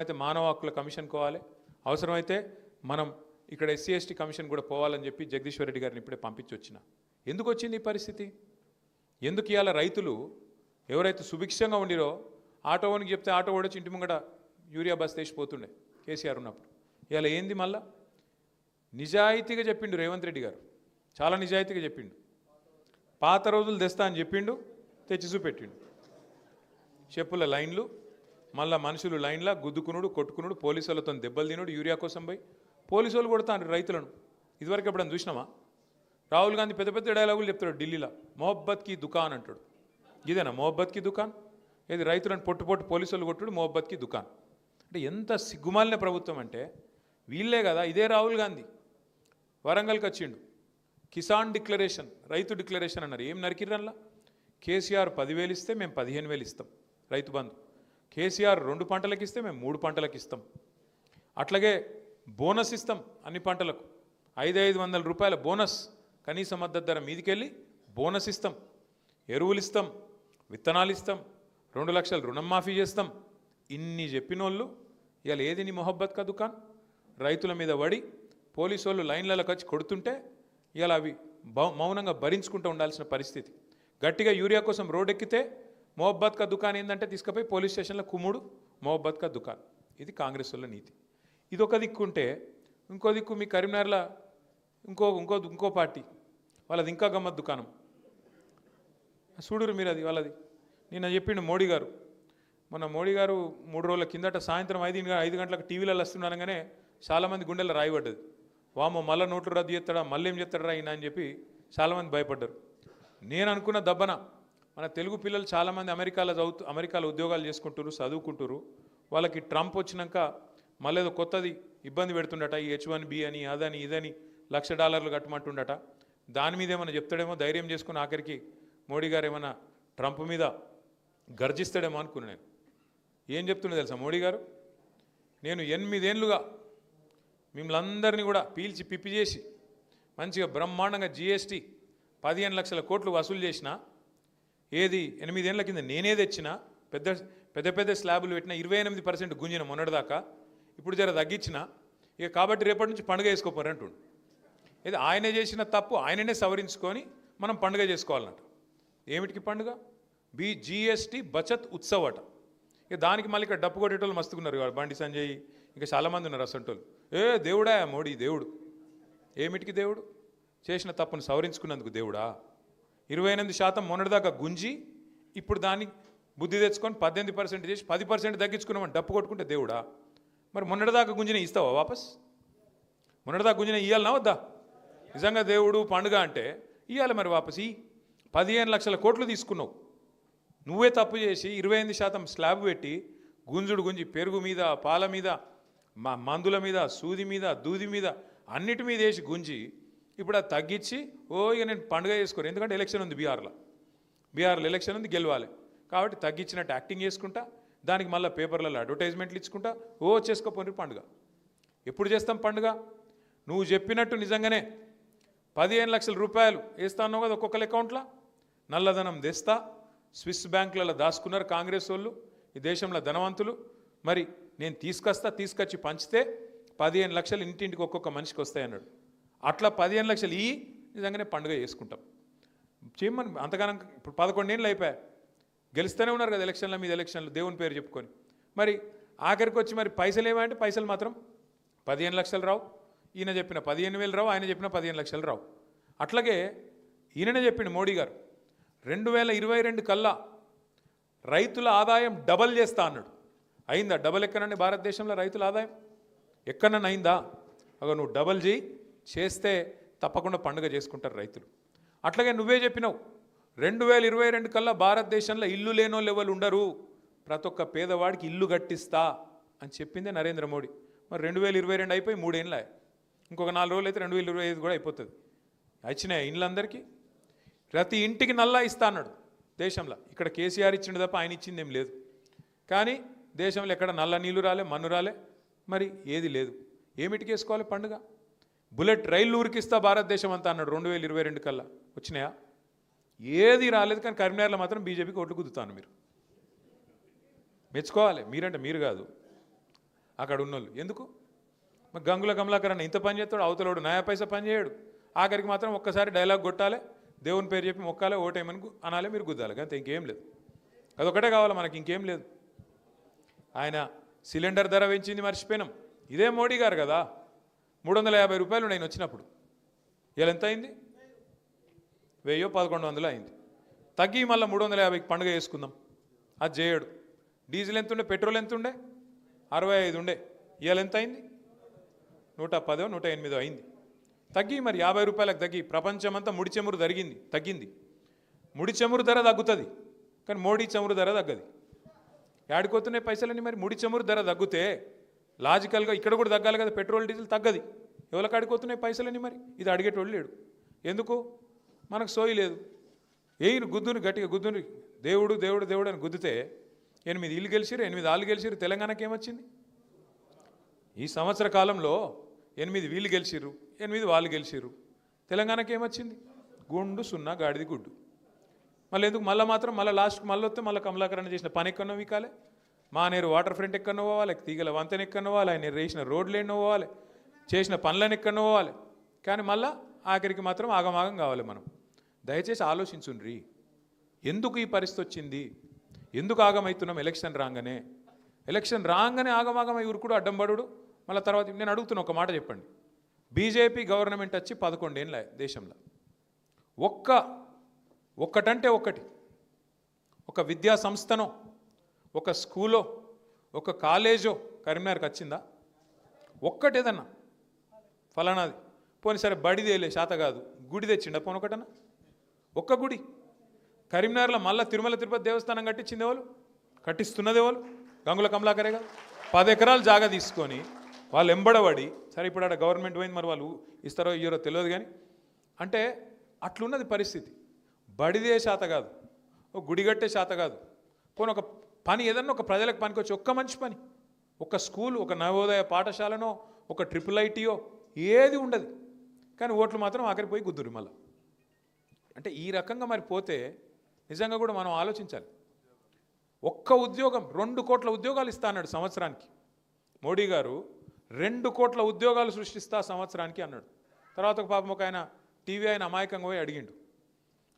అయితే మానవ హక్కుల కమిషన్ కోవాలి, అవసరమైతే మనం ఇక్కడ ఎస్సీ ఎస్టీ కమిషన్ కూడా పోవాలని చెప్పి జగదీశ్వర్ రెడ్డి గారిని ఇప్పుడే పంపించి వచ్చిన. ఎందుకు వచ్చింది ఈ పరిస్థితి? ఎందుకు ఇవాళ రైతులు ఎవరైతే సుభిక్షంగా ఉండిరో ఆటో ఓనికి చెప్తే ఆటో ఓడొచ్చి ఇంటి ముంగట యూరియా బస్ తీసిపోతుండే కేసీఆర్ ఉన్నప్పుడు. ఇవాళ ఏంది మళ్ళా? నిజాయితీగా చెప్పిండు రేవంత్ రెడ్డి గారు, చాలా నిజాయితీగా చెప్పిండు. పాత రోజులు తెస్తా అని చెప్పిండు, తెచ్చి చూపెట్టిండు. చెప్పుల లైన్లు, మళ్ళీ మనుషులు లైన్లా గుద్దుకునుడు, కొట్టుకునుడు, పోలీసులతో దెబ్బలు తినుడు, యూరియా కోసం పోయి పోలీసు వాళ్ళు కొడతాను రైతులను. ఇదివరకు ఎప్పుడన్నా చూసినామా? రాహుల్ గాంధీ పెద్ద పెద్ద డైలాగులు చెప్తాడు ఢిల్లీలో, మొహబ్బత్ కి దుకాన్ అంటాడు. ఇదేనా మొహబ్బత్ కి దుకాన్? ఏది రైతులను పొట్టు పొట్టు పోలీసులు కొట్టుడు మొహబ్బత్ కి దుకాన్ అంటే ఎంత సిగ్గుమాలిన ప్రభుత్వం అంటే వీళ్ళే కదా. ఇదే రాహుల్ గాంధీ వరంగల్కి వచ్చిండు, కిసాన్ డిక్లరేషన్, రైతు డిక్లరేషన్ అన్నారు. ఏం నరికిర్రల్లా? కేసీఆర్ 10,000 ఇస్తే మేము 15,000 ఇస్తాం రైతు బంధు, కేసీఆర్ 2 పంటలకు ఇస్తే మేము 3 పంటలకు ఇస్తాం, అట్లాగే బోనస్ ఇస్తాం అన్ని పంటలకు, 500 రూపాయల బోనస్, కనీస మద్దతు ధర మీదికెళ్ళి బోనస్ ఇస్తాం, ఎరువులు ఇస్తాం, విత్తనాలు ఇస్తాం, 2 లక్షలు రుణం మాఫీ చేస్తాం. ఇన్ని చెప్పినోళ్ళు ఇవాళ ఏది నీ మొహబ్బత్ కా దుకాన్? రైతుల మీద పడి పోలీసు వాళ్ళు లైన్లకు వచ్చి కొడుతుంటే ఇవాళ అవి మౌనంగా భరించుకుంటూ ఉండాల్సిన పరిస్థితి. గట్టిగా యూరియా కోసం రోడ్ ఎక్కితే మొహబ్బత్ కా దుకాన్ ఏంటంటే తీసుకుపోయి పోలీస్ స్టేషన్లో కుమ్ముడు, మొహబ్బత్ కా దుకాన్. ఇది కాంగ్రెస్ వాళ్ళ నీతి. ఇది ఒక దిక్కుంటే ఇంకో దిక్కు మీ కరీంనగర్లో ఇంకో పార్టీ వాళ్ళది ఇంకా గమ్మత్ దుకాణం. చూడురు మీరు, అది వాళ్ళది. నిన్న చెప్పిండు మోడీ గారు, మొన్న మోడీ గారు 3 రోజుల కిందట సాయంత్రం 5 గంటలకు టీవీలలో వస్తున్నానగానే చాలామంది గుండెల్లో రాయబడ్డది. వామో మళ్ళీ నోట్లు రద్దు చేస్తాడా, మళ్ళీ ఏం చేస్తాడా ఈయన అని చెప్పి చాలామంది భయపడ్డారు. నేను అనుకున్న దబ్బన మన తెలుగు పిల్లలు చాలామంది అమెరికాలో ఉద్యోగాలు చేసుకుంటారు, చదువుకుంటారు. వాళ్ళకి ట్రంప్ వచ్చినాక మళ్ళీ ఏదో కొత్తది ఇబ్బంది పెడుతుండట, ఈ H1B అని అదని ఇదని $1,00,000 కట్టమంటుండట. దాని మీద ఏమైనా చెప్తాడేమో, ధైర్యం చేసుకుని ఆఖరికి మోడీ గారు ఏమైనా ట్రంప్ మీద గర్జిస్తాడేమో అనుకున్నాను నేను. ఏం చెప్తుండే తెలుసా మోడీ గారు? నేను 8 ఏళ్ళుగా మిమ్మల్ని అందరినీ కూడా పీల్చి పిప్పి చేసి మంచిగా బ్రహ్మాండంగా GST 15 లక్షల కోట్లు వసూలు చేసిన, ఏది 8 ఏళ్ళ కింద నేనే తెచ్చిన, పెద్ద స్లాబులు పెట్టిన, 28% గుంజిన మొన్నటిదాకా, ఇప్పుడు జర తగ్గించిన, ఇక కాబట్టి రేపటి నుంచి పండుగ చేసుకోపోరు అంటుండు. ఇది ఆయనే చేసిన తప్పు ఆయననే సవరించుకొని మనం పండుగ చేసుకోవాలన్నట్టు. ఏమిటికి పండుగ? GST బచత్ ఉత్సవ్ అట. ఇక దానికి మళ్ళీ ఇక్కడ డప్పు కొట్టేటోళ్ళు మస్తుకున్నారు, బండి సంజయ్ ఇంకా చాలామంది ఉన్నారు అసంటోళ్ళు. దేవుడా మోడీ దేవుడు? ఏమిటికి దేవుడు? చేసిన తప్పును సవరించుకున్నందుకు దేవుడా? 28% మొన్నటిదాకా గుంజి ఇప్పుడు దాన్ని బుద్ధి తెచ్చుకొని 18% చేసి 10% తగ్గించుకున్నామని డప్పు కొట్టుకుంటే దేవుడా? మరి మొన్నటిదాకా గుంజిన ఇస్తావా వాపస్? మొన్నటిదాకా గుంజిన ఇవ్వాలనా వద్దా? నిజంగా దేవుడు పండుగ అంటే ఇవ్వాలి మరి వాపస్. 15 లక్షల కోట్లు తీసుకున్నావు, నువ్వే తప్పు చేసి 28% స్లాబ్ పెట్టి గుంజుడు గుంజి పెరుగు మీద, పాల మీద, మందుల మీద, సూది మీద, దూది మీద, అన్నిటి మీద వేసి గుంజి ఇప్పుడు అది తగ్గించి ఇక నేను పండుగ చేసుకోరు. ఎందుకంటే ఎలక్షన్ ఉంది బీహార్లో ఎలక్షన్ ఉంది, గెలవాలి కాబట్టి తగ్గించినట్టు యాక్టింగ్ చేసుకుంటా, దానికి మళ్ళీ పేపర్లలో అడ్వర్టైజ్మెంట్లు ఇచ్చుకుంటా చేసుకోపోయి పండుగ. ఎప్పుడు చేస్తాం పండుగ? నువ్వు చెప్పినట్టు నిజంగానే 15 లక్షల రూపాయలు వేస్తా అన్నావు కదా ఒక్కొక్కరి అకౌంట్లో, నల్లధనం తెస్తా, స్విస్ బ్యాంకులలో దాచుకున్నారు కాంగ్రెస్ వాళ్ళు, ఈ దేశంలో ధనవంతులు. మరి నేను తీసుకొచ్చి పంచితే 15 లక్షలు ఇంటింటికి ఒక్కొక్క మనిషికి వస్తాయన్నాడు. అట్లా 15 లక్షలు నిజంగానే పండుగ చేసుకుంటాం. చేయమని అంతగానం ఇప్పుడు 11 ఏళ్ళు అయిపోయాయి, గెలుస్తూనే ఉన్నారు కదా ఎలక్షన్ల మీద ఎలక్షన్లు దేవుని పేరు చెప్పుకొని. మరి ఆఖరికి వచ్చి మరి పైసలు ఏమంటే పైసలు మాత్రం 15 లక్షలు రావు. ఈయన చెప్పిన 15,000 రావు, ఆయన చెప్పిన 15 లక్షలు రావు. అట్లాగే ఈయననే చెప్పిండు మోడీ గారు 2022 కల్లా రైతుల ఆదాయం డబల్ చేస్తా అన్నాడు. అయిందా? డబల్ ఎక్కనండి భారతదేశంలో రైతుల ఆదాయం ఎక్కడన్నా అయిందా? నువ్వు డబల్ చేస్తే తప్పకుండా పండుగ చేసుకుంటారు రైతులు. అట్లాగే నువ్వే చెప్పినావు 2022 కల్లా భారతదేశంలో ఇల్లు లేనోళ్ళు ఎవరు ఉండరు, ప్రతి ఒక్క పేదవాడికి ఇల్లు కట్టిస్తా అని చెప్పిందే నరేంద్ర మోడీ. మరి 2022 అయిపోయి 3 ఏళ్ళ, ఇంకొక 4 రోజులు అయితే 2025 కూడా అయిపోతుంది. వచ్చినాయి ఇండ్లందరికీ, ప్రతి ఇంటికి నల్లా ఇస్తా అన్నాడు దేశంలో. ఇక్కడ కేసీఆర్ ఇచ్చిండు తప్ప ఆయన ఇచ్చింది ఏం లేదు. కానీ దేశంలో ఎక్కడ నల్ల నీళ్లు రాలే, మన్ను రాలే, మరి ఏది లేదు. ఏమిటికి వేసుకోవాలి పండుగ? బుల్లెట్ రైళ్ళు ఉరికిస్తా భారతదేశం అంతా అన్నాడు 2022 కల్లా. వచ్చినాయా? ఏది రాలేదు. కానీ కరీంనగర్లో మాత్రం బీజేపీకి ఓట్లు కుదుతాను. మీరు మెచ్చుకోవాలి, మీరంటే మీరు కాదు. అక్కడ ఉన్నోళ్ళు. ఎందుకు? మరి గంగుల కమలాకర్ అన్న ఇంత పని చేస్తాడు, అవతలోడు నయా పైసా పని చేయడు. ఆఖరికి మాత్రం ఒక్కసారి డైలాగ్ కొట్టాలి, దేవుని పేరు చెప్పి మొక్కాలి, ఓటేమని అనాలి, మీరు గుద్దాలి, అంతే, ఇంకేం లేదు. అదొకటే కావాలి మనకి, ఇంకేం లేదు. ఆయన సిలిండర్ ధర పెంచింది మర్చిపోయినాం. ఇదే మోడీ గారు కదా. 350 రూపాయలు నేను వచ్చినప్పుడు, ఇలా ఎంత అయింది? 1000-1100 అయింది. తగ్గి మళ్ళీ 350కి పండుగ చేసుకుందాం, అది చేయడు. డీజిల్ ఎంత ఉండే, పెట్రోల్ ఎంత ఉండే? 65 ఉండే. ఇవాళ ఎంత అయింది? 110-108 అయింది. తగ్గి మరి 50 రూపాయలకు తగ్గి. ప్రపంచమంతా ముడి చమురు తగ్గింది. ముడి చమురు ధర తగ్గుతుంది, కానీ మోడీ చమురు ధర తగ్గది. ఏడిపోతున్నాయి పైసలన్నీ? మరి ముడి చమురు ధర తగ్గితే లాజికల్గా ఇక్కడ కూడా తగ్గాలి కదా, పెట్రోల్ డీజిల్ తగ్గది. ఎవరికి ఆడిపోతున్నాయి పైసలన్నీ? మరి ఇది అడిగేటోళ్ళు లేడు. ఎందుకు? మనకు సోయి లేదు. గుద్దుని గట్టిగా గుద్దుని, దేవుడు దేవుడు దేవుడు అని గుద్దితే 8 ఇల్లు గెలిచిరు, 8 ఆళ్ళు గెలిచిరు. తెలంగాణకి ఏమొచ్చింది? ఈ సంవత్సర కాలంలో 8 వీళ్ళు గెలిచిర్రు, 8 వాళ్ళు గెలిచిర్రు. తెలంగాణకి ఏమొచ్చింది? గుండు సున్నా గాడిది గుడ్డు. మళ్ళీ ఎందుకు? మళ్ళీ లాస్ట్కి మళ్ళీ వస్తే మళ్ళీ కమలాకరణ చేసిన పని ఎక్కడో వీకాలి, మానేరు వాటర్ ఫ్రంట్ ఎక్కడో పోవాలి, తీగల వంతెన ఎక్కడో పోవాలి, ఆయన వేసిన రోడ్లు ఎన్నో పోవాలి, చేసిన పనులను ఎక్కడో పోవాలి. కానీ మళ్ళీ ఆఖరికి మాత్రం ఆగమాగం కావాలి. మనం దయచేసి ఆలోచించుండ్రి, ఎందుకు ఈ పరిస్థితి వచ్చింది? ఎందుకు ఆగమవుతున్నాం? ఎలక్షన్ రాగానే ఆగమాగమై ఉరుకుడు, అడ్డంబడుడు. మళ్ళీ తర్వాత నేను అడుగుతున్నా, ఒక మాట చెప్పండి. బీజేపీ గవర్నమెంట్ వచ్చి 11 ఏళ్ళ దేశంలో ఒక్కటంటే ఒక్కటి, ఒక విద్యా సంస్థనో, ఒక స్కూలో, ఒక కాలేజో కరీంనగర్కి వచ్చిందా? ఒక్కటేదన్నా ఫలానాది. పోనీ సరే, బడిదేలే శాత కాదు, గుడి తెచ్చిండా పోనీ ఒకటన్నా? ఒక్క గుడి కరీంనగర్లో మళ్ళీ తిరుమల తిరుపతి దేవస్థానం కట్టించింది ఎవరు? కట్టిస్తున్నది ఎవరు? గంగుల కమలాకరే కదా. 10 ఎకరాలు జాగా తీసుకొని వాళ్ళు ఎంబడబడి, సరే ఇప్పుడు ఆడ గవర్నమెంట్ పోయింది, మరి వాళ్ళు ఇస్తారో ఇయ్యరో తెలియదు. కానీ అంటే అట్లున్నది పరిస్థితి. బడిదే శాత కాదు, ఒక గుడి కట్టే శాత కాదు. పోనీ ఒక పని ఏదన్నా ఒక ప్రజలకు పనికొచ్చి ఒక్క మంచి పని, ఒక స్కూల్, ఒక నవోదయ పాఠశాలనో, ఒక IIITయో ఏది ఉండదు. కానీ ఓట్లు మాత్రం ఆఖరికి పోయి గుద్దురు మళ్ళీ. అంటే ఈ రకంగా మరి పోతే నిజంగా కూడా మనం ఆలోచించాలి. ఒక్క ఉద్యోగం 2 కోట్ల ఉద్యోగాలు ఇస్తా అన్నాడు సంవత్సరానికి. మోడీ గారు 2 కోట్ల ఉద్యోగాలు సృష్టిస్తా సంవత్సరానికి అన్నాడు. తర్వాత ఒక పాపం ఒక ఆయన టీవీ ఆయన అమాయకంగా పోయి అడిగిండు,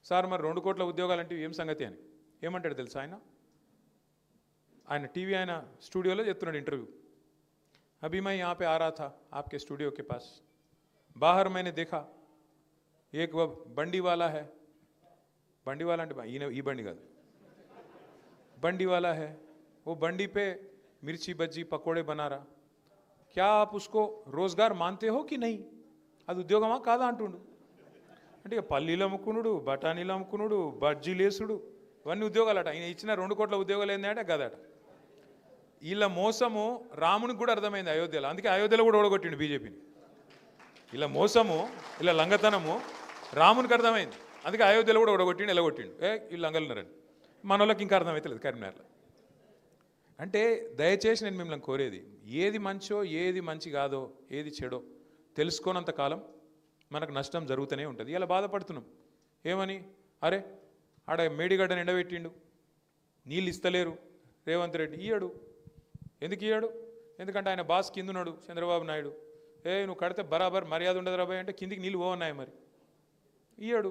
సార్ మరి 2 కోట్ల ఉద్యోగాలు అంటే ఏం సంగతి అని. ఏమంటాడు తెలుసా ఆయన టీవీ ఆయన స్టూడియోలో చెప్తున్నాడు ఇంటర్వ్యూ. अभी मैं यहाँ पे आ रहा था आपके स्टूडियो के पास, बाहर मैंने देखा एक वो बंडी वाला है, बंडी वाला అంటే ఈ బండి కాదు, बंडी वाला है, वो बंडी पे मिर्ची बज्जी पकोड़े बना रहा, क्या आप उसको रोजगार मानते हो कि नहीं? అది ఉద్యోగమా కాదా అంటుండు. అంటే ఇక పల్లీలు అమ్ముకునుడు, బఠానీలు అమ్ముకునుడు, బజ్జీలు వేసుడు, ఇవన్నీ ఉద్యోగాలట. ఆయన ఇచ్చిన 2 కోట్ల ఉద్యోగాలు ఏంటంటే గదట. వీళ్ళ మోసము రామునికి కూడా అర్థమైంది అయోధ్యలో. అందుకే అయోధ్యలో కూడా ఓడగొట్టిండు బీజేపీని. ఇలా మోసము, ఇలా లంగతనము రామునికి అర్థమైంది. అందుకే అయోధ్యలో కూడా ఓడగొట్టిండు, ఎలా కొట్టిండు, వీళ్ళు లంగలున్నారని. మన వాళ్ళకి ఇంకా అర్థమవుతలేదు కరీంనగర్లో. అంటే దయచేసి నేను మిమ్మల్ని కోరేది, ఏది మంచో ఏది మంచి కాదో ఏది చెడో తెలుసుకోనంత కాలం మనకు నష్టం జరుగుతూనే ఉంటుంది. ఇలా బాధపడుతున్నాం ఏమని, అరే ఆడ మేడిగడ్డను ఎండబెట్టిండు, నీళ్ళు ఇస్తలేరు రేవంత్ రెడ్డి. ఇయ్యడు. ఎందుకు ఇయ్యాడు? ఎందుకంటే ఆయన బాస్ కింద ఉన్నాడు చంద్రబాబు నాయుడు. నువ్వు కడితే బరాబర్ మర్యాద ఉండదు రాబాయ్ అంటే కిందికి నీళ్ళు పోవన్నాయి. మరి ఇయ్యాడు.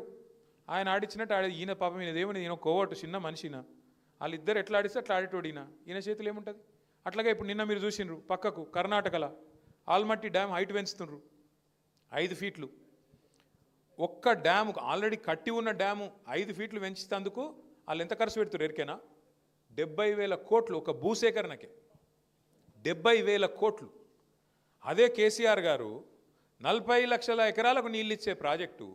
ఆయన ఆడిచ్చినట్టు ఈయన పాపం ఈయనదేమని, ఈయన కోవట్టు చిన్న మనిషిన, వాళ్ళిద్దరు ఎట్లా ఆడిస్తే అట్లా ఆడేటోడు ఈయన చేతులు ఏముంటుంది. అట్లాగే ఇప్పుడు నిన్న మీరు చూసిండ్రు పక్కకు కర్ణాటకలో ఆల్మట్టి డ్యామ్ హైట్ పెంచుతుండ్రు 5 ఫీట్లు. ఒక్క డ్యాము ఆల్రెడీ కట్టి ఉన్న డ్యాము 5 ఫీట్లు పెంచేందుకు వాళ్ళు ఎంత ఖర్చు పెడుతున్నారు ఎరికేనా? 70,000 కోట్లు ఒక భూసేకరణకే. 70,000 కోట్లు. అదే కేసీఆర్ గారు 40 లక్షల ఎకరాలకు నీళ్ళు ఇచ్చే ప్రాజెక్టు,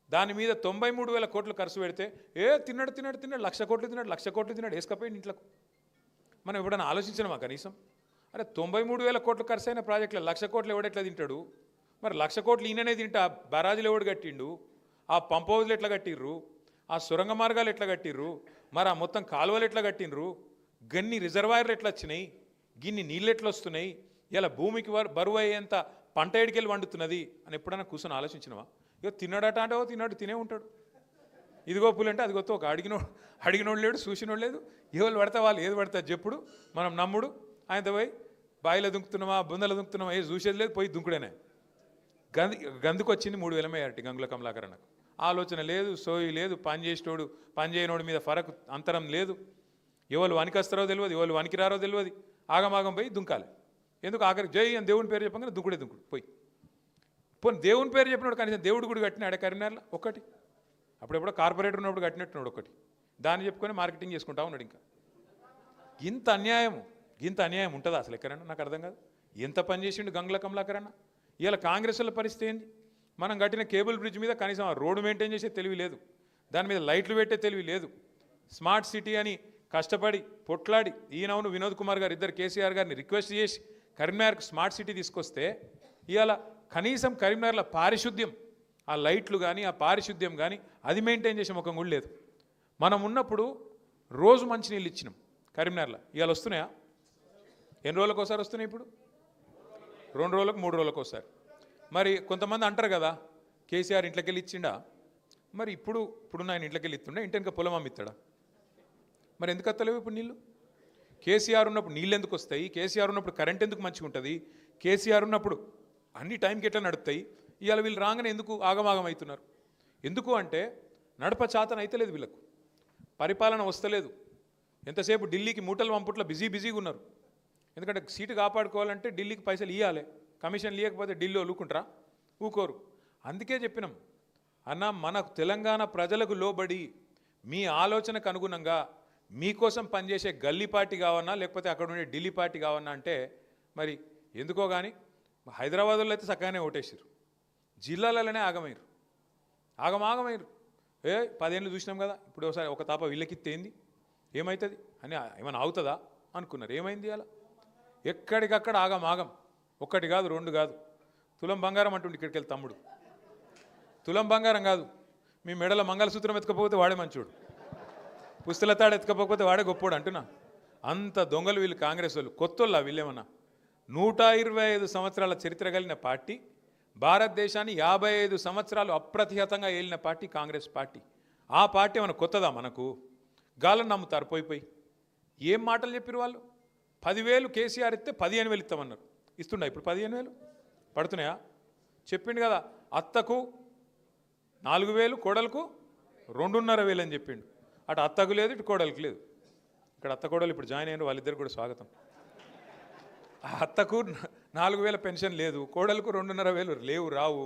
దాని మీద 93,000 కోట్లు ఖర్చు పెడితే తిన్నాడు 1,00,000 కోట్లు తిన్నాడు వేసుకపోయింది ఇంట్లోకి. మనం ఎప్పుడైనా ఆలోచించినామా కనీసం? అరే 93,000 కోట్లు ఖర్చు అయిన ప్రాజెక్టులో 1,00,000 కోట్లు ఎవడెట్లా తింటాడు? మరి 1,00,000 కోట్లు ఈయననే తింటా బరాజులు ఎవడు కట్టిండు? ఆ పంప్ హౌజులు ఎట్లా కట్టిర్రు? ఆ సొరంగ మార్గాలు ఎట్లా కట్టిర్రు? మరి ఆ మొత్తం కాలువలు ఎట్లా కట్టిండ్రు? గన్ని రిజర్వాయర్లు ఎట్లా వచ్చినాయి? గిన్ని నీళ్ళు ఎట్లా వస్తున్నాయి? ఇలా భూమికి బరువు అయ్యేంత పంట ఎడికెళ్ళి వండుతున్నది అని ఎప్పుడైనా కూర్చొని ఆలోచించినవా? ఇక తిన్నాడట అంటే తిన్నాడు, తినే ఉంటాడు. ఇదిగో పూలు అంటే అదిగొత్తో ఒక అడిగినోడు లేడు, చూసినోడు లేదు. ఎవరు పడతా వాళ్ళు ఏది పడతా చెప్పుడు, మనం నమ్ముడు, ఆయనతో పోయి బాయిలో దుంకుతున్నామా బొందలో దుంకుతున్నామా ఏ చూసేది లేదు, పోయి దుంకుడేనే. గందుకు వచ్చింది 3,000 మేయారటి గంగుల కమలాకరణకు. ఆలోచన లేదు, సోయి లేదు, పని చేసేటోడు పని చేయనోడి మీద ఫరక్ అంతరం లేదు. ఎవరు వనికొస్తారో తెలియదు, ఎవరు వనికిరారో తెలియదు. ఆగమాగం పోయి దుంకాలి. ఎందుకు ఆఖరికి జై అని దేవుని పేరు చెప్పగానే దుంకుడు పోయి. పోనీ దేవుని పేరు చెప్పినప్పుడు కనీసం దేవుడు గుడి కట్టినాడే కరీంనగర్లో ఒక్కటి. అప్పుడెప్పుడో కార్పొరేటర్ ఉన్నప్పుడు కట్టినట్టున్నాడు ఒకటి. దాన్ని చెప్పుకొని మార్కెటింగ్ చేసుకుంటా ఉన్నాడు. ఇంకా ఇంత అన్యాయం ఉంటుందా అసలు ఎక్కడన్నా? నాకు అర్థం కాదు. ఎంత పని చేసిండు గంగుల కమలాకరణ. ఇవాళ కాంగ్రెస్ వాళ్ళ పరిస్థితి ఏంది? మనం కట్టిన కేబుల్ బ్రిడ్జ్ మీద కనీసం ఆ రోడ్డు మెయింటైన్ చేసే తెలివి లేదు, దాని మీద లైట్లు పెట్టే తెలివి లేదు. స్మార్ట్ సిటీ అని కష్టపడి పొట్లాడి ఈయనవును వినోద్ కుమార్ గారు ఇద్దరు కేసీఆర్ గారిని రిక్వెస్ట్ చేసి కరీంనగర్కు స్మార్ట్ సిటీ తీసుకొస్తే ఇవాళ కనీసం కరీంనగర్లో పారిశుద్ధ్యం, ఆ లైట్లు కానీ ఆ పారిశుద్ధ్యం కానీ అది మెయింటైన్ చేసే ముఖం కూడా లేదు. మనం ఉన్నప్పుడు రోజు మంచినీళ్ళు ఇచ్చినాం కరీంనగర్లో. ఇవాళ వస్తున్నాయా? ఎన్ని రోజులకు ఒకసారి వస్తున్నాయి? ఇప్పుడు 2 రోజులకు 3 రోజులకు ఒకసారి. మరి కొంతమంది అంటారు కదా కేసీఆర్ ఇంట్లోకి వెళ్ళి ఇచ్చిండా. మరి ఇప్పుడున్న ఆయన ఇంట్లోకి వెళ్ళి ఇస్తుండే, ఇంటి వెనక పొలం అమ్మిస్తాడా? మరి ఎందుకు వస్తలేవు ఇప్పుడు నీళ్ళు? కేసీఆర్ ఉన్నప్పుడు నీళ్ళు ఎందుకు వస్తాయి? కేసీఆర్ ఉన్నప్పుడు కరెంట్ ఎందుకు మంచిగా ఉంటుంది? కేసీఆర్ ఉన్నప్పుడు అన్ని టైంకి ఎట్లా నడుస్తాయి? ఇవాళ వీళ్ళు రాగానే ఎందుకు ఆగమాగం అవుతున్నారు? ఎందుకు అంటే నడప చాతన అయితే లేదు వీళ్ళకు, పరిపాలన వస్తలేదు. ఎంతసేపు ఢిల్లీకి మూటలు పంపుట్లో బిజీగా ఉన్నారు. ఎందుకంటే సీటు కాపాడుకోవాలంటే ఢిల్లీకి పైసలు ఇవ్వాలి. కమిషన్ ఇవ్వకపోతే ఢిల్లీ ఊరుకుంటారా? ఊకోరు. అందుకే చెప్పినాం అన్న, మన తెలంగాణ ప్రజలకు లోబడి మీ ఆలోచనకు అనుగుణంగా మీకోసం పనిచేసే గల్లీ పార్టీ కావన్నా లేకపోతే అక్కడ ఉండే ఢిల్లీ పార్టీ కావన్నా అంటే మరి ఎందుకో కానీ హైదరాబాద్లో అయితే చక్కగానే ఓటేసారు, జిల్లాలలోనే ఆగమయ్యారు. 10 ఏళ్ళు చూసినాం కదా. ఇప్పుడు ఒకసారి ఒక తాప వీళ్ళకిత్తేంది ఏమవుతుంది అని ఏమైనా అవుతుందా అనుకున్నారు. ఏమైంది? అలా ఎక్కడికక్కడ ఆగం. ఒక్కటి కాదు 2 కాదు. తులం బంగారం అంటుండే ఇక్కడికి వెళ్ళి తమ్ముడు. తులం బంగారం కాదు, మీ మెడల మంగళసూత్రం ఎత్తుకపోతే వాడే మంచోడు, పుస్తల తాడు ఎత్తుకపోతే వాడే గొప్పోడు అంటున్నా. అంత దొంగలు వీళ్ళు కాంగ్రెస్ వాళ్ళు. కొత్తోళ్ళ వీళ్ళేమన్నా? 125 సంవత్సరాల చరిత్ర కలిగిన పార్టీ, భారతదేశాన్ని 55 సంవత్సరాలు అప్రతిహతంగా ఏలిన పార్టీ కాంగ్రెస్ పార్టీ. ఆ పార్టీ ఏమైనా కొత్తదా మనకు? గాలను నమ్ముతారు పోయి. ఏం మాటలు చెప్పారు వాళ్ళు? 10,000 కేసీఆర్ ఇస్తే 15,000 ఇస్తామన్నారు. ఇస్తుండా ఇప్పుడు 15,000 పడుతున్నాయా? చెప్పిండు కదా, అత్తకు 4,000, కోడలకు 2,500 అని చెప్పిండు. అటు అత్తకు లేదు, ఇటు కోడలకు లేదు. ఇక్కడ అత్త కోడలు ఇప్పుడు జాయిన్ అయినారు, వాళ్ళిద్దరు కూడా స్వాగతం. అత్తకు 4,000 పెన్షన్ లేదు, కోడలకు 2,500 రావు.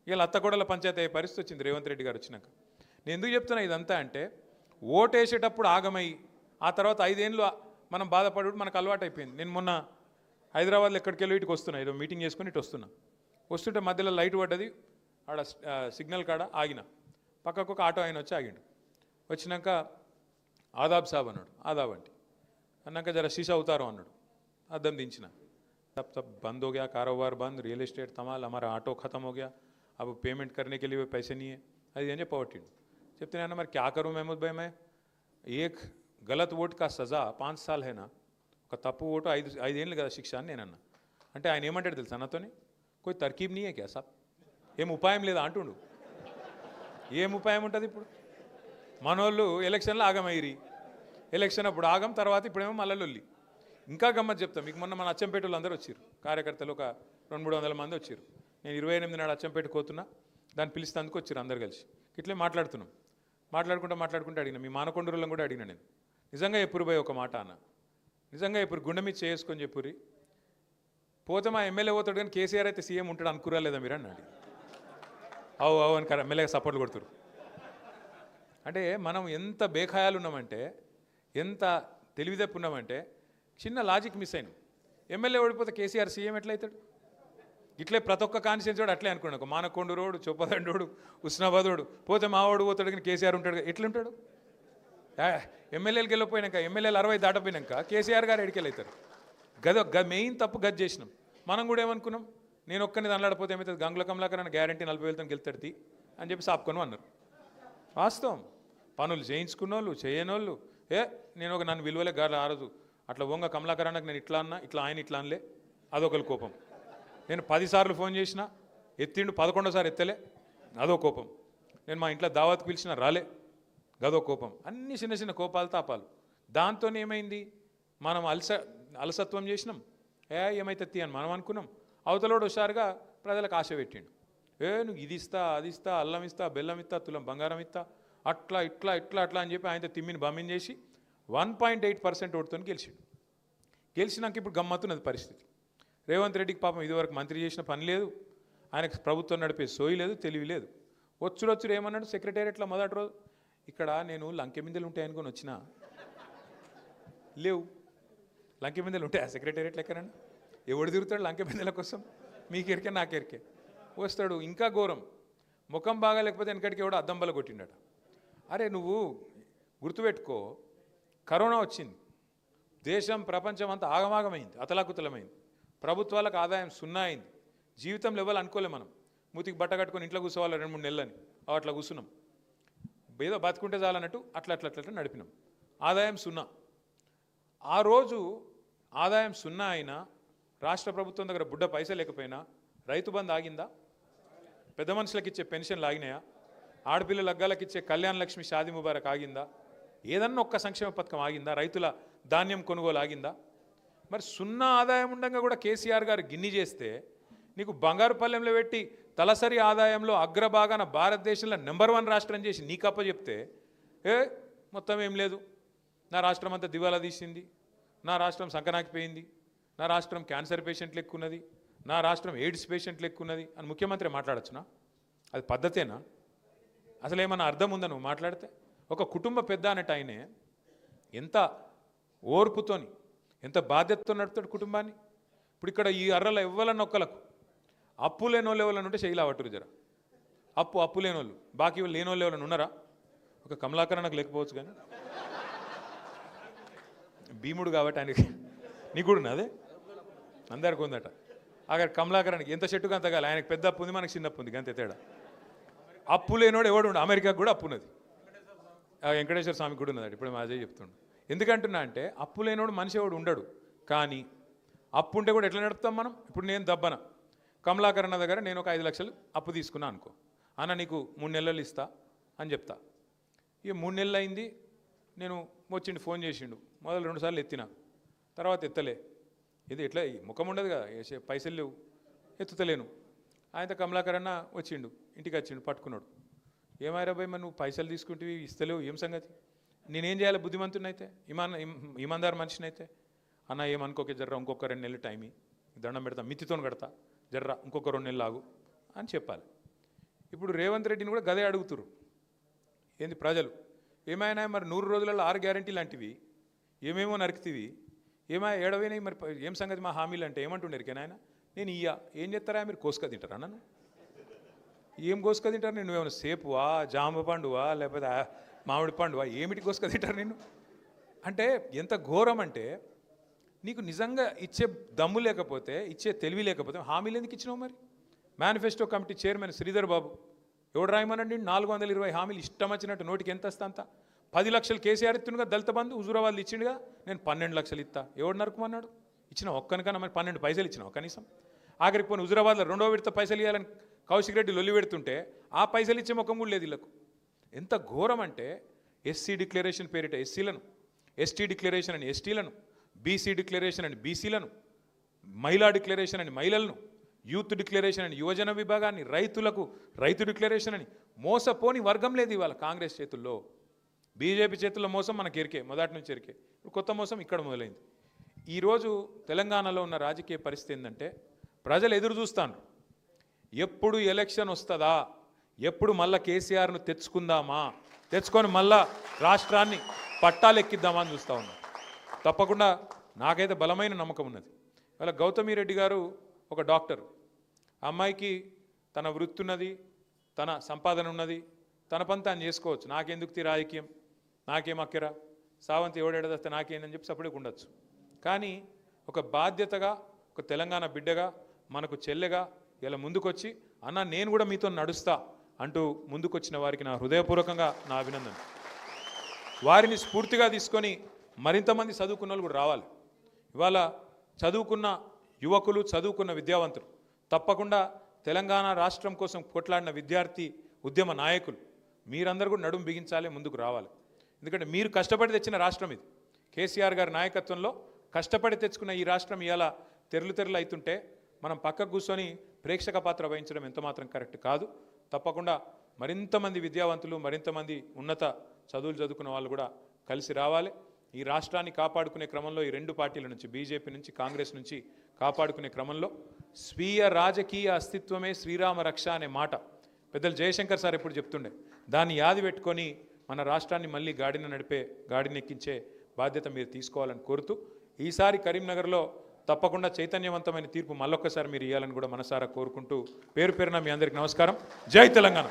ఇలా అత్త కోడల పంచాయతీ అయ్యే పరిస్థితి వచ్చింది రేవంత్ రెడ్డి గారు వచ్చినాక. నేను ఎందుకు చెప్తున్నా ఇదంతా అంటే, ఓటేసేటప్పుడు ఆగమై ఆ తర్వాత 5 ఏళ్ళు మనం బాధపడు మనకు అలవాటు అయిపోయింది. నేను మొన్న హైదరాబాద్లో ఎక్కడికి వెళ్ళి ఇటుకు వస్తున్నా, ఏదో మీటింగ్ చేసుకుని ఇటు వస్తుంటే మధ్యలో లైట్ పడ్డది, ఆడ సిగ్నల్ కాడ ఆగిన. పక్కకు ఒక ఆటో ఆయన వచ్చి ఆగిండు. వచ్చినాక ఆదాబ్ సాబ్ అన్నాడు. ఆదాబ్ అంటే అన్నాక జర శీషా అవుతారు అన్నాడు. అద్దం దించిన. तब बंद हो गया, कारोबार बंद, रियल एस्टेट तमाल, हमारा ऑटो ख़त्म हो गया, अब पेमेंट करने के लिए पैसे नहीं है. అది అని చెప్పవట్టిండు. చెప్తే అన్న మరి క్యా కరూ మహమూద్ భాయ్, మే ఏక్ గలత్ ఓట్ కా సజా 5 సాల్ హేనా, ఒక తప్పు ఓటు 5 ఏళ్ళు కదా శిక్ష అని నేనన్నా. అంటే ఆయన ఏమంటాడు తెలుసా నాతోని, కోయి తర్కీబ్ నీయే క్యా సాబ్, ఏం ఉపాయం లేదా అంటుండు. ఏం ఉపాయం ఉంటుంది ఇప్పుడు? మనోళ్ళు ఎలక్షన్లో ఆగమయ్యి, ఎలక్షన్ అప్పుడు ఆగం, తర్వాత ఇప్పుడేమో మళ్ళీ లొల్లి. ఇంకా గమ్మత్ చెప్తాం మీకు. మొన్న మన అచ్చంపేటలో అందరూ వచ్చారు, కార్యకర్తలు ఒక 200-300 మంది వచ్చారు. నేను 28 నాడు అచ్చంపేట పోతున్నా, దాన్ని పిలిస్తేందుకు వచ్చారు అందరు కలిసి. ఇట్లే మాట్లాడుకుంటూ అడిగిన, మీ మానకొండూరులను కూడా అడిగిన నేను, నిజంగా ఎప్పుడు పోయి ఒక మాట అన్న, నిజంగా ఇప్పుడు గుండె మీద చేసుకొని చెప్పురి, పోతే మా ఎమ్మెల్యే పోతాడు కానీ కేసీఆర్ అయితే సీఎం ఉంటాడు అనుకురా లేదా మీరు అన్నాడు. అవు అని ఎమ్మెల్యేగా సపోర్ట్లు కొడుతురు. అంటే మనం ఎంత బేఖాయాలు ఉన్నామంటే, ఎంత తెలివితప్పు ఉన్నామంటే, చిన్న లాజిక్ మిస్ అయింది. ఎమ్మెల్యే ఓడిపోతే కేసీఆర్ సీఎం ఎట్లయితాడు? ఇట్లే ప్రతి ఒక్క కాన్స్టిట్యూన్సీ వాడు అట్లే అనుకున్నాడు. మానకొండూరోడు, చొప్పదండోడు, ఉస్నాబాదోడు పోతే మావాడు పోతాడు కానీ కేసీఆర్ ఉంటాడు. ఎట్లుంటాడు? ఎమ్మెల్యేలకు వెళ్ళిపోయినాక, ఎమ్మెల్యేలు 60 దాటపోయినాక కేసీఆర్ గారు ఎడికెళ్ళవుతారు. మెయిన్ తప్పు గది చేసినాం. మనం కూడా ఏమనుకున్నాం, నేను ఒక్కరిని దానిలాడిపోతే ఏమవుతుంది, గంగుల కమలాకర్ గ్యారంటీ 40,000 గెలుతాడు అని చెప్పి సాపుకొని అన్నారు. వాస్తవం. పనులు చేయించుకున్నోళ్ళు, చేయనోళ్ళు, నేను నన్ను విలువలే గారు ఆ రోజు అట్లా వంగ కమలాకరానికి నేను ఇట్లా అన్నా, ఇట్లా ఆయన ఇట్లా అనలే, అదొకరి కోపం. నేను 10 సార్లు ఫోన్ చేసినా ఎత్తిండు, 11వ సారి ఎత్తలే, అదో కోపం. నేను మా ఇంట్లో దావత్కి పిలిచినా రాలే, గదో కోపం. అన్ని చిన్న చిన్న కోపాలు తాపాలు. దాంతో ఏమైంది, మనం అలసత్వం చేసినాం, ఏమైతుంది అని మనం అనుకున్నాం. అవతలోడు హుషారుగా ప్రజలకు ఆశ పెట్టిండు. నువ్వు ఇది ఇస్తా, అది ఇస్తా, అల్లం ఇస్తా, బెల్లం ఇస్తా, తులం బంగారం ఇస్తా, అట్లా ఇట్లా ఇట్లా అట్లా అని చెప్పి ఆయన తిమ్మిని బమ్మిని చేసి 1.8% ఓటుతో గెలిచిండు. గెలిచినాక ఇప్పుడు గమ్మత్తున్నది పరిస్థితి. రేవంత్ రెడ్డికి పాపం ఇదివరకు మంత్రి చేసిన పని లేదు, ఆయనకు ప్రభుత్వం నడిపే సోయి లేదు, తెలివి లేదు. వచ్చుడు ఏమన్నాడు సెక్రటేరియట్లో మొదటి రోజు, ఇక్కడ నేను లంకె మిందెలు ఉంటాయనుకొని వచ్చినా లేవు. లంకె మిందెలు ఉంటాయా సెక్రటేరియట్లు ఎక్కడన్నా? ఎవడు తిరుగుతాడు లంకె మిందెల కోసం? మీకెరికే నాకెరికే. వస్తాడు. ఇంకా ఘోరం, ముఖం బాగా లేకపోతే వెనకడికి ఎవడో అద్దం బల కొట్టిండట. అరే నువ్వు గుర్తుపెట్టుకో, కరోనా వచ్చింది, దేశం ప్రపంచం అంతా ఆగమాగమైంది, అతలాకుతలమైంది, ప్రభుత్వాలకు ఆదాయం సున్నా అయింది, జీవితంలో ఎవరు అనుకోలే మనం. మూతికి బట్ట కట్టుకొని ఇంట్లో కూర్చోవాలి 2-3 నెలలని, అట్లా కూర్చున్నాం, ఏదో బతుకుంటే చాలన్నట్టు అట్లా అట్లా అట్లా నడిపినాం. ఆదాయం సున్నా. ఆ రోజు ఆదాయం సున్నా అయినా, రాష్ట్ర ప్రభుత్వం దగ్గర బుడ్డ పైసలు లేకపోయినా రైతు బంధు ఆగిందా? పెద్ద మనుషులకు ఇచ్చే పెన్షన్లు ఆగినాయా? ఆడపిల్ల లగ్గాలకు ఇచ్చే కళ్యాణ లక్ష్మి షాదీ ముబారక్ ఆగిందా? ఏదన్నా ఒక్క సంక్షేమ పథకం ఆగిందా? రైతుల ధాన్యం కొనుగోలు ఆగిందా? మరి సున్నా ఆదాయం ఉండగా కూడా కేసీఆర్ గారు గిన్ని చేస్తే, నీకు బంగారు పల్లెంలో పెట్టి తలసరి ఆదాయంలో అగ్రభాగాన భారతదేశంలో నెంబర్ 1 రాష్ట్రం చేసి నీకప్ప చెప్తే మొత్తం ఏం లేదు, నా రాష్ట్రం అంతా దివాలా తీసింది, నా రాష్ట్రం సంకనాకిపోయింది, నా రాష్ట్రం క్యాన్సర్ పేషెంట్లు ఎక్కున్నది, నా రాష్ట్రం ఎయిడ్స్ పేషెంట్లు ఎక్కున్నది అని ముఖ్యమంత్రి మాట్లాడచ్చునా? అది పద్ధతేనా? అసలు ఏమన్నా అర్థం ఉందా నువ్వు మాట్లాడితే? ఒక కుటుంబ పెద్ద అన్నట్టు ఆయనే ఎంత ఓర్పుతోని, ఎంత బాధ్యతతో నడుపుతాడు కుటుంబాన్ని. ఇప్పుడు ఇక్కడ ఈ అర్రల ఎవ్వలన్నొక్కలకు అప్పు లేనోళ్ళు ఎవరైనా ఉంటే శైలా పట్టురు జర. అప్పు లేనోళ్ళు, బాకీ లేనోళ్ళు ఎవరైనా ఉన్నారా? ఒక కమలాకరణకు లేకపోవచ్చు, కానీ భీముడు కాబట్టి ఆయనకి, నీకు కూడా ఉన్నదే, అందరికి ఉందట. అక్కడ కమలాకరణకి ఎంత చెట్టుకు అంత కాదు, ఆయనకు పెద్ద అప్పు ఉంది, మనకు చిన్న అప్పు ఉంది, అంతే తేడా. అప్పు లేనోడు ఎవడు ఉండు, అమెరికాకు కూడా అప్పు ఉన్నది, వెంకటేశ్వర స్వామికి కూడా ఉన్నది. ఇప్పుడు మా అజయ్ చెప్తుండు. ఎందుకంటున్నా అంటే అప్పు లేనోడు మనిషి ఎవడు ఉండడు. కానీ అప్పు ఉంటే కూడా ఎట్లా నడుపుతాం మనం? ఇప్పుడు నేను దబ్బన కమలాకరణ దగ్గర నేను ఒక 5 లక్షలు అప్పు తీసుకున్నా అనుకో, అన్న నీకు 3 నెలలు ఇస్తా అని చెప్తా. ఇక 3 నెలలు అయింది, నేను వచ్చిండు, ఫోన్ చేసిండు, మొదలు 2 సార్లు ఎత్తినా, తర్వాత ఎత్తలే. ఇది ఎట్లా ముఖం ఉండదు కదా, పైసలు లేవు, ఎత్తుతలేను. ఆయనతో కమలాకరణ వచ్చిండు, ఇంటికి వచ్చిండు, పట్టుకున్నాడు. ఏమారా భయ్ మరి నువ్వు పైసలు తీసుకుంటే ఇస్తలేవు, ఏం సంగతి? నేనేం చేయాలి? బుద్ధిమంతుని అయితే, ఇమాందారు మనిషిని అయితే, అన్న ఏమనుకోకే జర్రా, ఇంకొక 2 నెలలు టైం దండం పెడతా, మిత్తితో కడతా, జర్రా ఇంకొక 2 నెలలు ఆగు అని చెప్పాలి. ఇప్పుడు రేవంత్ రెడ్డిని కూడా గదే అడుగుతురు. ఏంది ప్రజలు ఏమైనా మరి 100 రోజులలో 6 గ్యారంటీ లాంటివి ఏమేమో నరికితివి, ఏడవైనాయి మరి ఏం సంగతి మా హామీలు అంటే ఏమంటుండేరు ఆయన? నేను ఏం చేస్తారా, మీరు కోసుక తింటారా? నన్ను ఏం కోసుక తింటారు? నేను ఏమైనా సేపువా, జామ పండువా, లేకపోతే మామిడి పండువా, ఏమిటి కోసుక తింటారు నిన్ను? అంటే ఎంత ఘోరం అంటే, నీకు నిజంగా ఇచ్చే దమ్ము లేకపోతే, ఇచ్చే తెలివి లేకపోతే హామీలు ఎందుకు ఇచ్చినావు? మరి manifesto committee chairman Sridhar Babu ఎవడు రాయమనండి? 420 హామీలు ఇష్టం వచ్చినట్టు, నోటికి ఎంత వస్తా అంత. 10 లక్షలు కేసీఆర్ ఇస్తుండగా, దళిత బంధు హుజూరాబాద్లు ఇచ్చిండుగా, నేను 12 లక్షలు ఇస్తా. ఎవడు నరుకుమన్నాడు? ఇచ్చిన ఒక్కనికన్నా మరి 12 పైసలు ఇచ్చినావు కనీసం? ఆఖరికి పోనీ హుజూరాబాద్లో 2వ విడత పైసలు ఇవ్వాలని కౌశిక్ రెడ్డి లొల్లి పెడుతుంటే ఆ పైసలు ఇచ్చే ముఖం కూడా లేదు వీళ్ళకు. ఎంత ఘోరం అంటే, ఎస్సీ డిక్లరేషన్ పేరిట ఎస్సీలను, ఎస్టీ డిక్లరేషన్ అని ఎస్టీలను, బీసీ డిక్లరేషన్ అని బీసీలను, మహిళా డిక్లరేషన్ అని మహిళలను, యూత్ డిక్లరేషన్ అని యువజన విభాగాన్ని, రైతులకు రైతు డిక్లరేషన్ అని మోసపోని వర్గం లేదు ఇవాళ కాంగ్రెస్ చేతుల్లో. బీజేపీ చేతుల్లో మోసం మనకు ఎరికే, మొదటి నుంచి ఎరికే. కొత్త మోసం ఇక్కడ మొదలైంది. ఈరోజు తెలంగాణలో ఉన్న రాజకీయ పరిస్థితి ఏంటంటే, ప్రజలు ఎదురు చూస్తాను, ఎప్పుడు ఎలక్షన్ వస్తుందా, ఎప్పుడు మళ్ళా కేసీఆర్ను తెచ్చుకొని మళ్ళా రాష్ట్రాన్ని పట్టాలెక్కిద్దామా అని చూస్తూ ఉన్నారు. తప్పకుండా నాకైతే బలమైన నమ్మకం ఉన్నది. ఇవాళ గౌతమి రెడ్డి గారు ఒక డాక్టర్, అమ్మాయికి తన వృత్తి ఉన్నది, తన సంపాదన ఉన్నది, తన పని తాను చేసుకోవచ్చు. నాకెందుకు రాజకీయం, నాకేం అక్కరా, సావంతి ఎవడేడదస్తే నాకేందని చెప్పి సపరేట్గా ఉండొచ్చు. కానీ ఒక బాధ్యతగా, ఒక తెలంగాణ బిడ్డగా, మనకు చెల్లెగా ఇలా ముందుకొచ్చి, అన్న నేను కూడా మీతో నడుస్తా అంటూ ముందుకొచ్చిన వారికి నా హృదయపూర్వకంగా నా అభినందన. వారిని స్ఫూర్తిగా తీసుకొని మరింతమంది చదువుకున్న వాళ్ళు కూడా రావాలి. ఇవాళ చదువుకున్న యువకులు, చదువుకున్న విద్యావంతులు, తప్పకుండా తెలంగాణ రాష్ట్రం కోసం కొట్లాడిన విద్యార్థి ఉద్యమ నాయకులు మీరందరూ కూడా నడుము బిగించాలి, ముందుకు రావాలి. ఎందుకంటే మీరు కష్టపడి తెచ్చిన రాష్ట్రం ఇది. కేసీఆర్ గారి నాయకత్వంలో కష్టపడి తెచ్చుకున్న ఈ రాష్ట్రం ఇవాళ తెరలు అవుతుంటే మనం పక్కకు కూర్చొని ప్రేక్షక పాత్ర వహించడం ఎంతమాత్రం కరెక్ట్ కాదు. తప్పకుండా మరింతమంది విద్యావంతులు, మరింతమంది ఉన్నత చదువులు చదువుకున్న వాళ్ళు కూడా కలిసి రావాలి. ఈ రాష్ట్రాన్ని కాపాడుకునే క్రమంలో ఈ రెండు పార్టీల నుంచి, బీజేపీ నుంచి, కాంగ్రెస్ నుంచి కాపాడుకునే క్రమంలో స్వీయ రాజకీయ అస్తిత్వమే శ్రీరామ రక్ష అనే మాట పెద్దలు జయశంకర్ సార్ ఎప్పుడు చెప్తుండే. దాన్ని యాది పెట్టుకొని మన రాష్ట్రాన్ని మళ్ళీ గాడిని ఎక్కించే బాధ్యత మీరు తీసుకోవాలని కోరుతూ, ఈసారి కరీంనగర్లో తప్పకుండా చైతన్యవంతమైన తీర్పు మళ్ళొక్కసారి మీరు ఇవ్వాలని కూడా మనసారా కోరుకుంటూ, పేరు పేరున మీ అందరికీ నమస్కారం. జై తెలంగాణ.